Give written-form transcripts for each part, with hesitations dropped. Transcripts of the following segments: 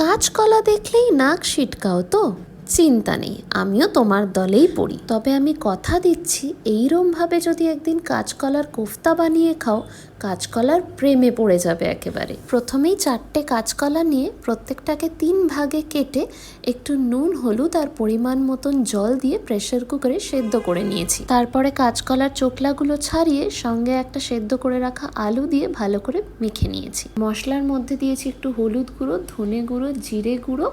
কাঁচকলা দেখলেই নাক সিটকাও তো? চিন্তা নেই, আমিও তোমার দলেই পড়ি। তবে আমি কথা দিচ্ছি, এইরমভাবে যদি একদিন কাঁচকলার কোফতা বানিয়ে খাও, কাঁচকলার প্রেমে পড়ে যাবে একেবারে। প্রথমেই 4টে কাঁচকলা নিয়ে প্রত্যেকটাকে 3 ভাগে কেটে একটু নুন, হলুদ আর পরিমাণ মতন জল দিয়ে প্রেসার কুকারে সেদ্ধ করে নিয়েছি। তারপরে কাঁচকলার চোকলাগুলো ছাড়িয়ে সঙ্গে একটা সেদ্ধ করে রাখা আলু দিয়ে ভালো করে মেখে নিয়েছি। মশলার মধ্যে দিয়েছি একটু হলুদ গুঁড়ো, ধনে গুঁড়ো, জিরে গুঁড়ো,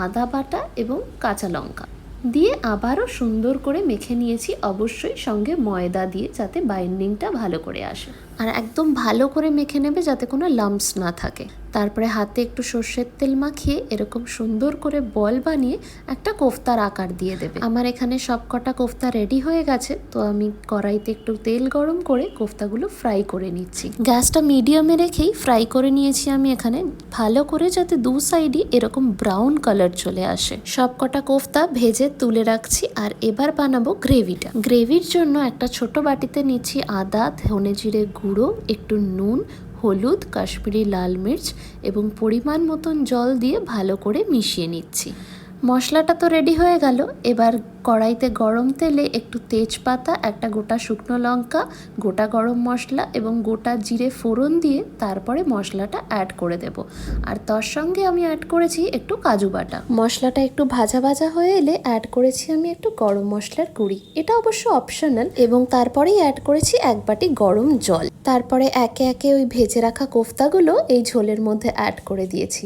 আদা বাটা এবং কাঁচা লঙ্কা দিয়ে আবারও সুন্দর করে মেখে নিয়েছি, অবশ্যই সঙ্গে ময়দা দিয়ে, যাতে বাইন্ডিংটা ভালো করে আসে। আর একদম ভালো করে মেখে নেবে যাতে কোনো লাম্পস না থাকে। তারপরে হাতে একটু সর্ষের তেল মাখিয়ে এরকম সুন্দর করে বল বানিয়ে একটা কোফতার আকার দিয়ে দেবে। আমার এখানে সব কটা কোফতা রেডি হয়ে গেছে, তো আমি কড়াইতে একটু তেল গরম করে কোফতাগুলো ফ্রাই করে নিচ্ছি। গ্যাসটা মিডিয়ামে রেখেই ফ্রাই করে নিয়েছি আমি এখানে, ভালো করে যাতে দু সাইডই এরকম ব্রাউন কালার চলে আসে। সব কটা কোফতা ভেজে তুলে রাখছি। আর এবার বানাবো গ্রেভিটা। গ্রেভির জন্য একটা ছোট বাটিতে নিচ্ছি আদা, ধনে জিরে গুঁড়ো, একটু নুন, হলুদ, কাশ্মীরি লাল মির্চ এবং পরিমাণ মতন জল দিয়ে ভালো করে মিশিয়ে নিচ্ছি। মশলাটা তো রেডি হয়ে গেল। এবার কড়াইতে গরম তেলে একটু তেজপাতা, একটা গোটা শুকনো লঙ্কা, গোটা গরম মশলা এবং গোটা জিরে ফোড়ন দিয়ে তারপরে মশলাটা অ্যাড করে দেব। আর তার সঙ্গে আমি অ্যাড করেছি একটু কাজু বাটা। মশলাটা একটু ভাজা ভাজা হয়ে এলে অ্যাড করেছি আমি একটু গরম মশলার গুঁড়ি, এটা অবশ্য অপশনাল, এবং তারপরেই অ্যাড করেছি 1 বাটি গরম জল। তারপরে একে একে ওই ভেজে রাখা কোফতাগুলো এই ঝোলের মধ্যে অ্যাড করে দিয়েছি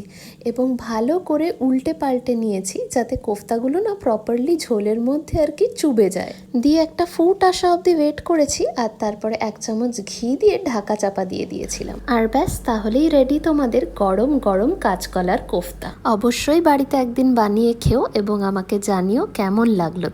এবং ভালো করে উল্টে পাল্টে নিয়েছি যাতে কোফতাগুলো না প্রপারলি ঝোলের মধ্যে আর কি চুবে যায়। দিয়ে একটা ফুট আসা অবধি ওয়েট করেছি, আর তারপরে 1 চামচ ঘি দিয়ে ঢাকা চাপা দিয়ে দিয়েছিলাম। আর ব্যাস, তাহলেই রেডি তোমাদের গরম গরম কাঁচকলার কোফতা। অবশ্যই বাড়িতে একদিন বানিয়ে খেও এবং আমাকে জানিও কেমন লাগলো।